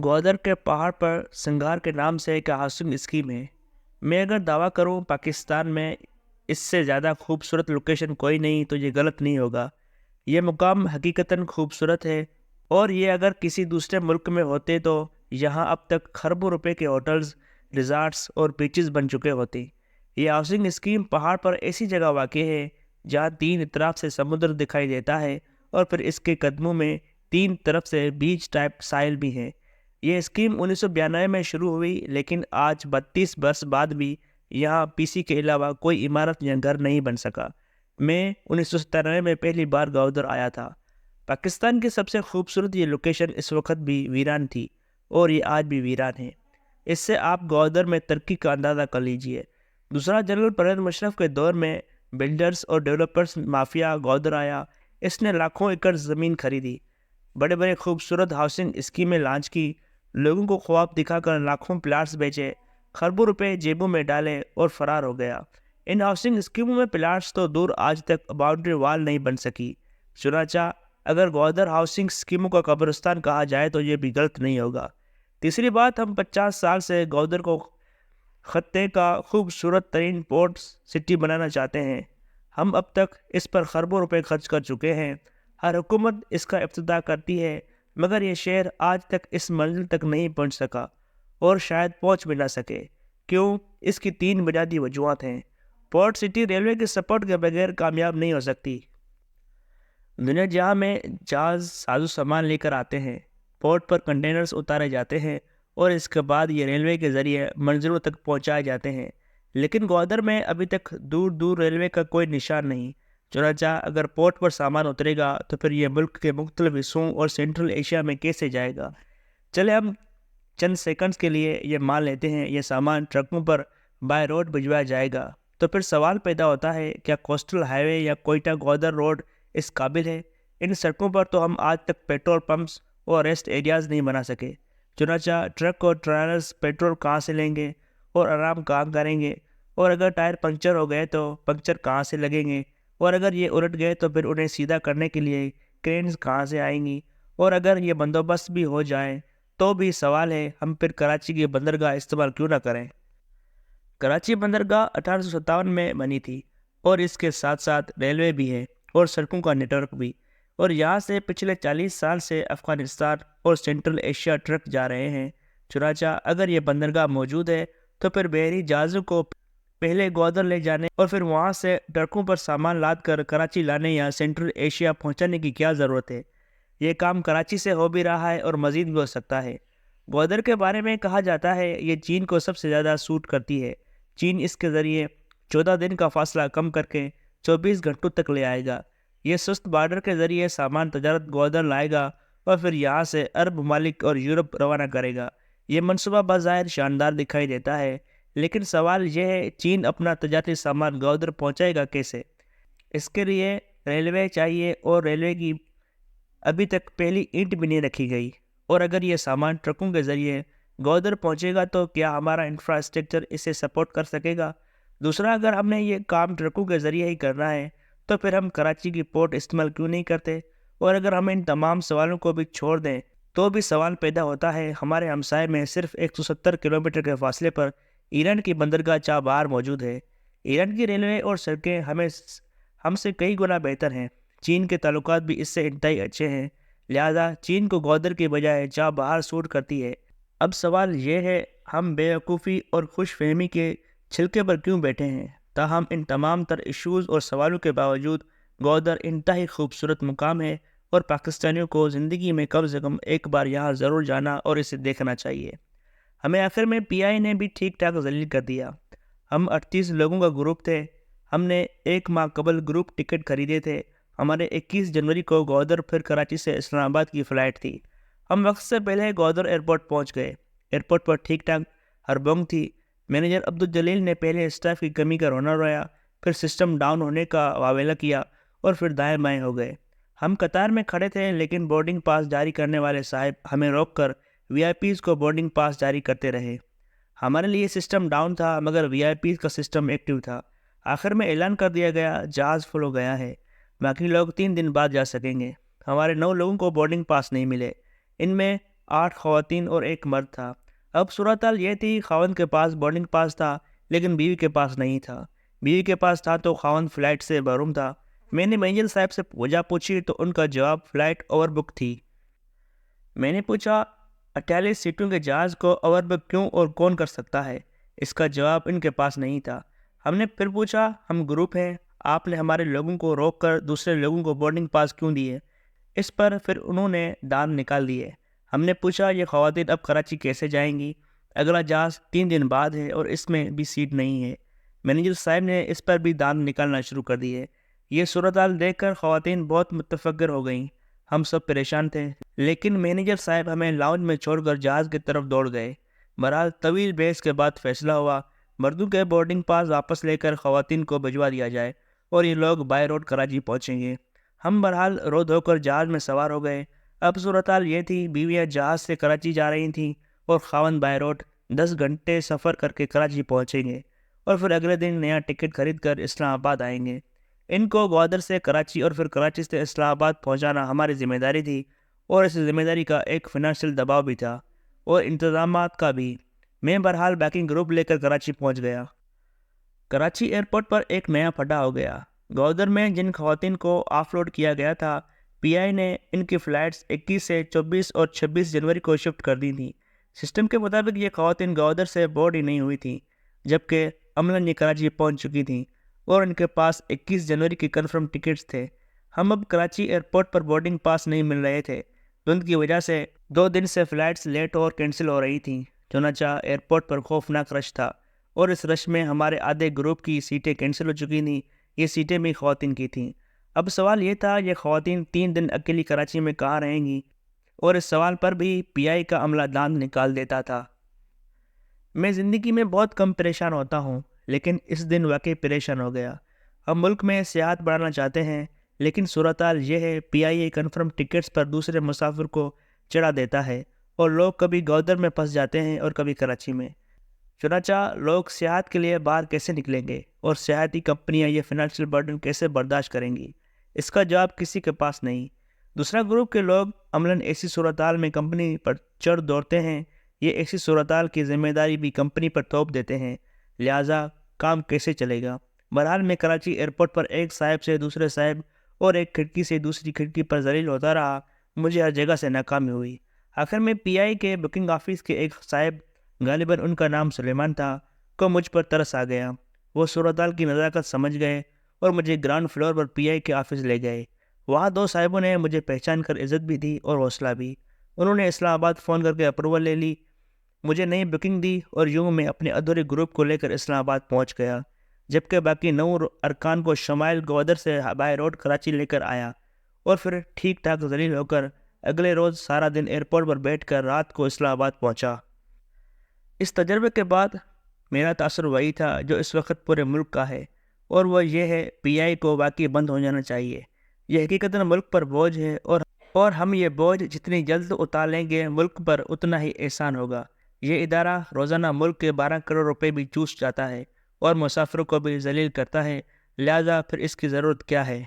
گوادر کے پہاڑ پر سنگار کے نام سے ایک ہاؤسنگ اسکیم ہے۔ میں اگر دعویٰ کروں پاکستان میں اس سے زیادہ خوبصورت لوکیشن کوئی نہیں تو یہ غلط نہیں ہوگا۔ یہ مقام حقیقتاً خوبصورت ہے، اور یہ اگر کسی دوسرے ملک میں ہوتے تو یہاں اب تک خربوں روپے کے ہوٹلز، ریزارٹس اور بیچز بن چکے ہوتے۔ یہ ہاؤسنگ اسکیم پہاڑ پر ایسی جگہ واقع ہے جہاں تین اطراف سے سمندر دکھائی دیتا ہے، اور پھر اس کے قدموں میں تین طرف سے بیچ ٹائپ ساحل بھی ہیں۔ یہ اسکیم 1992 میں شروع ہوئی، لیکن آج 32 برس بعد بھی یہاں پی سی کے علاوہ کوئی عمارت یا گھر نہیں بن سکا۔ میں 1997 میں پہلی بار گوادر آیا تھا۔ پاکستان کی سب سے خوبصورت یہ لوکیشن اس وقت بھی ویران تھی، اور یہ آج بھی ویران ہے۔ اس سے آپ گوادر میں ترقی کا اندازہ کر لیجئے۔ دوسرا جنرل پرویز مشرف کے دور میں بلڈرز اور ڈیولپرز مافیا گوادر آیا۔ اس نے لاکھوں ایکڑ زمین خریدی، بڑے بڑے خوبصورت ہاؤسنگ اسکیمیں لانچ کی، لوگوں کو خواب دکھا کر لاکھوں پلاٹس بیچے، خربوں روپے جیبوں میں ڈالے اور فرار ہو گیا۔ ان ہاؤسنگ اسکیموں میں پلاٹس تو دور، آج تک باؤنڈری وال نہیں بن سکی۔ چنانچہ اگر گوادر ہاؤسنگ اسکیموں کا قبرستان کہا جائے تو یہ بھی غلط نہیں ہوگا۔ تیسری بات، ہم 50 سال سے گوادر کو خطے کا خوبصورت ترین پورٹ سٹی بنانا چاہتے ہیں۔ ہم اب تک اس پر خربوں روپے خرچ کر چکے ہیں۔ ہر حکومت اس کا افتتاح کرتی ہے، مگر یہ شہر آج تک اس منزل تک نہیں پہنچ سکا، اور شاید پہنچ بھی نہ سکے۔ کیوں؟ اس کی 3 بنیادی وجوہات ہیں۔ پورٹ سٹی ریلوے کے سپورٹ کے بغیر کامیاب نہیں ہو سکتی۔ دنیا جہاں میں جہاز ساز و سامان لے کر آتے ہیں، پورٹ پر کنٹینرز اتارے جاتے ہیں، اور اس کے بعد یہ ریلوے کے ذریعے منزلوں تک پہنچائے جاتے ہیں، لیکن گوادر میں ابھی تک دور دور ریلوے کا کوئی نشان نہیں۔ چنانچہ اگر پورٹ پر سامان اترے گا تو پھر یہ ملک کے مختلف حصوں اور سینٹرل ایشیا میں کیسے جائے گا؟ چلے ہم چند سیکنڈز کے لیے یہ مان لیتے ہیں یہ سامان ٹرکوں پر بائی روڈ بھجوایا جائے گا، تو پھر سوال پیدا ہوتا ہے، کیا کوسٹل ہائی وے یا کوئٹہ گوادر روڈ اس قابل ہے؟ ان سڑکوں پر تو ہم آج تک پیٹرول پمپس اور ریسٹ ایریاز نہیں بنا سکے۔ چنانچہ ٹرک اور ٹرائلرز پیٹرول کہاں سے لیں گے اور آرام کہاں کریں گے؟ اور اگر ٹائر پنکچر ہو گئے تو پنکچر کہاں سے لگیں گے؟ اور اگر یہ الٹ گئے تو پھر انہیں سیدھا کرنے کے لیے کرینز کہاں سے آئیں گی؟ اور اگر یہ بندوبست بھی ہو جائیں تو بھی سوال ہے، ہم پھر کراچی کی بندرگاہ استعمال کیوں نہ کریں؟ کراچی بندرگاہ 1857 میں بنی تھی، اور اس کے ساتھ ساتھ ریلوے بھی ہے اور سڑکوں کا نیٹ ورک بھی، اور یہاں سے پچھلے 40 سال سے افغانستان اور سینٹرل ایشیا ٹرک جا رہے ہیں۔ چنانچہ اگر یہ بندرگاہ موجود ہے تو پھر بحری جہازوں کو پہلے گوادر لے جانے اور پھر وہاں سے ٹرکوں پر سامان لاد کر کراچی لانے یا سینٹرل ایشیا پہنچانے کی کیا ضرورت ہے؟ یہ کام کراچی سے ہو بھی رہا ہے اور مزید بھی ہو سکتا ہے۔ گوادر کے بارے میں کہا جاتا ہے یہ چین کو سب سے زیادہ سوٹ کرتی ہے۔ چین اس کے ذریعے 14 دن کا فاصلہ کم کر کے 24 گھنٹوں تک لے آئے گا۔ یہ سست بارڈر کے ذریعے سامان تجارت گوادر لائے گا اور پھر یہاں سے عرب ممالک اور یورپ روانہ کرے گا۔ یہ منصوبہ بظاہر شاندار دکھائی دیتا ہے، لیکن سوال یہ ہے، چین اپنا تجارتی سامان گوادر پہنچائے گا کیسے؟ اس کے لیے ریلوے چاہیے، اور ریلوے کی ابھی تک پہلی اینٹ بھی نہیں رکھی گئی۔ اور اگر یہ سامان ٹرکوں کے ذریعے گوادر پہنچے گا تو کیا ہمارا انفراسٹرکچر اسے سپورٹ کر سکے گا؟ دوسرا، اگر ہم نے یہ کام ٹرکوں کے ذریعے ہی کرنا ہے تو پھر ہم کراچی کی پورٹ استعمال کیوں نہیں کرتے؟ اور اگر ہم ان تمام سوالوں کو بھی چھوڑ دیں تو بھی سوال پیدا ہوتا ہے، ہمارے ہمسائے میں صرف 170 کلومیٹر کے فاصلے پر ایران کی بندرگاہ چابہار موجود ہے۔ ایران کی ریلوے اور سڑکیں ہم سے کئی گنا بہتر ہیں۔ چین کے تعلقات بھی اس سے انتہائی اچھے ہیں، لہذا چین کو گوادر کی بجائے چابہار سوٹ کرتی ہے۔ اب سوال یہ ہے، ہم بے وقوفی اور خوش فہمی کے چھلکے پر کیوں بیٹھے ہیں؟ تاہم ان تمام تر ایشوز اور سوالوں کے باوجود گوادر انتہائی خوبصورت مقام ہے، اور پاکستانیوں کو زندگی میں کم سے کم ایک بار یہاں ضرور جانا اور اسے دیکھنا چاہیے۔ ہمیں آخر میں پی آئی نے بھی ٹھیک ٹھاک ذلیل کر دیا۔ ہم 38 لوگوں کا گروپ تھے، ہم نے 1 ماہ قبل گروپ ٹکٹ خریدے تھے۔ ہمارے 21 جنوری کو گوادر پھر کراچی سے اسلام آباد کی فلائٹ تھی۔ ہم وقت سے پہلے گوادر ایئرپورٹ پہنچ گئے۔ ایئرپورٹ پر ٹھیک ٹھاک ہڑبنگ تھی۔ مینیجر عبدالجلیل نے پہلے اسٹاف کی کمی کا رونا رویا، پھر سسٹم ڈاؤن ہونے کا واویلا کیا، اور پھر دائیں بائیں ہو گئے۔ ہم قطار میں کھڑے تھے، لیکن بورڈنگ پاس جاری کرنے والے صاحب ہمیں روک کر وی آئی پیز کو بورڈنگ پاس جاری کرتے رہے۔ ہمارے لیے سسٹم ڈاؤن تھا، مگر وی آئی پیز کا سسٹم ایکٹیو تھا۔ آخر میں اعلان کر دیا گیا، جہاز فل ہو گیا ہے، باقی لوگ 3 دن بعد جا سکیں گے۔ ہمارے 9 لوگوں کو بورڈنگ پاس نہیں ملے۔ ان میں 8 خواتین اور 1 مرد تھا۔ اب صورتحال یہ تھی، خاوند کے پاس بورڈنگ پاس تھا لیکن بیوی کے پاس نہیں تھا۔ بیوی کے پاس تھا تو خاوند فلائٹ سے محروم تھا۔ میں نے مینیجر صاحب سے وجہ پوچھی تو ان کا جواب فلائٹ اوور بک تھی۔ میں نے پوچھا 48 سیٹوں کے جہاز کو اوور بک کیوں اور کون کر سکتا ہے؟ اس کا جواب ان کے پاس نہیں تھا۔ ہم نے پھر پوچھا ہم گروپ ہیں، آپ نے ہمارے لوگوں کو روک کر دوسرے لوگوں کو بورڈنگ پاس کیوں دیے؟ اس پر پھر انہوں نے دان نکال دیے۔ ہم نے پوچھا یہ خواتین اب کراچی کیسے جائیں گی؟ اگلا جہاز 3 دن بعد ہے اور اس میں بھی سیٹ نہیں ہے۔ مینیجر صاحب نے اس پر بھی دان نکالنا شروع کر دیے۔ یہ صورتحال دیکھ کر خواتین بہت متفکر ہو گئیں۔ ہم سب پریشان تھے لیکن مینیجر صاحب ہمیں لاؤنج میں چھوڑ کر جہاز کی طرف دوڑ گئے۔ بہرحال طویل بحث کے بعد فیصلہ ہوا مردوں کے بورڈنگ پاس واپس لے کر خواتین کو بھجوا دیا جائے اور یہ لوگ بائی روڈ کراچی پہنچیں گے۔ ہم بہرحال رو دھو کر جہاز میں سوار ہو گئے۔ اب صورتحال یہ تھی، بیویاں جہاز سے کراچی جا رہی تھیں اور خاوند بائی روڈ 10 گھنٹے سفر کر کے کراچی پہنچیں گے اور پھر اگلے دن نیا ٹکٹ خرید کر اسلام آباد آئیں گے۔ ان کو گوادر سے کراچی اور پھر کراچی سے اسلام آباد پہنچانا ہماری ذمہ داری تھی اور اس ذمہ داری کا ایک فنانشل دباؤ بھی تھا اور انتظامات کا بھی۔ میں بہرحال بیکنگ گروپ لے کر کراچی پہنچ گیا۔ کراچی ایئرپورٹ پر ایک نیا پھڈا ہو گیا۔ گوادر میں جن خواتین کو آف لوڈ کیا گیا تھا، پی آئی نے ان کی فلائٹس 21 سے 24 اور 26 جنوری کو شفٹ کر دی تھیں۔ سسٹم کے مطابق یہ خواتین گوادر سے بورڈ ہی نہیں ہوئی تھیں، جبکہ عملاً یہ کراچی پہنچ چکی تھیں اور ان کے پاس 21 جنوری کی کنفرم ٹکٹس تھے۔ ہم اب کراچی ایئرپورٹ پر بورڈنگ پاس نہیں مل رہے تھے۔ دھند کی وجہ سے 2 دن سے فلائٹس لیٹ اور کینسل ہو رہی تھیں، چنانچہ ایئرپورٹ پر خوفناک رش تھا اور اس رش میں ہمارے آدھے گروپ کی سیٹیں کینسل ہو چکی تھیں۔ یہ سیٹیں بھی خواتین کی تھیں۔ اب سوال یہ تھا یہ خواتین 3 دن اکیلی کراچی میں کہاں رہیں گی، اور اس سوال پر بھی پی آئی کا عملہ داند نکال دیتا تھا۔ میں زندگی میں بہت کم پریشان ہوتا ہوں لیکن اس دن واقعی پریشان ہو گیا۔ ہم ملک میں سیاحت بڑھانا چاہتے ہیں لیکن صورتحال یہ ہے پی آئی اے کنفرم ٹکٹس پر دوسرے مسافر کو چڑھا دیتا ہے اور لوگ کبھی گوادر میں پھنس جاتے ہیں اور کبھی کراچی میں۔ چنانچہ لوگ سیاحت کے لیے باہر کیسے نکلیں گے اور سیاحتی کمپنیاں یہ فنانشل برڈن کیسے برداشت کریں گی؟ اس کا جواب کسی کے پاس نہیں۔ دوسرا گروپ کے لوگ عملاً ایسی صورتحال میں کمپنی پر چڑھ دوڑتے ہیں، یہ ایسی صورتحال کی ذمہ داری بھی کمپنی پر تھوپ دیتے ہیں، لہٰذا کام کیسے چلے گا؟ بہرحال میں کراچی ایئرپورٹ پر ایک صاحب سے دوسرے صاحب اور ایک کھڑکی سے دوسری کھڑکی پر ذلیل ہوتا رہا۔ مجھے ہر جگہ سے ناکامی ہوئی۔ آخر میں پی آئی کے بکنگ آفس کے ایک صاحب، غالباً ان کا نام سلیمان تھا، کو مجھ پر ترس آ گیا۔ وہ صورتحال کی نزاکت سمجھ گئے اور مجھے گراؤنڈ فلور پر پی آئی کے آفس لے گئے۔ وہاں 2 صاحبوں نے مجھے پہچان کر عزت بھی دی اور حوصلہ بھی۔ انہوں نے اسلام آباد فون کر کے اپروول لے لی، مجھے نئی بکنگ دی اور یوں میں اپنے ادھورے گروپ کو لے کر اسلام آباد پہنچ گیا، جبکہ باقی 9 ارکان کو شمائل گوادر سے بائی روڈ کراچی لے کر آیا اور پھر ٹھیک ٹھاک ذلیل ہو کر اگلے روز سارا دن ایئرپورٹ پر بیٹھ کر رات کو اسلام آباد پہنچا۔ اس تجربے کے بعد میرا تاثر وہی تھا جو اس وقت پورے ملک کا ہے، اور وہ یہ ہے پی آئی کو واقعی بند ہو جانا چاہیے۔ یہ حقیقتاً ملک پر بوجھ ہے اور ہم یہ بوجھ جتنی جلد اتار لیں گے ملک پر اتنا ہی احسان ہوگا۔ یہ ادارہ روزانہ ملک کے 12 کروڑ روپے بھی چوس جاتا ہے اور مسافروں کو بھی ذلیل کرتا ہے، لہٰذا پھر اس کی ضرورت کیا ہے؟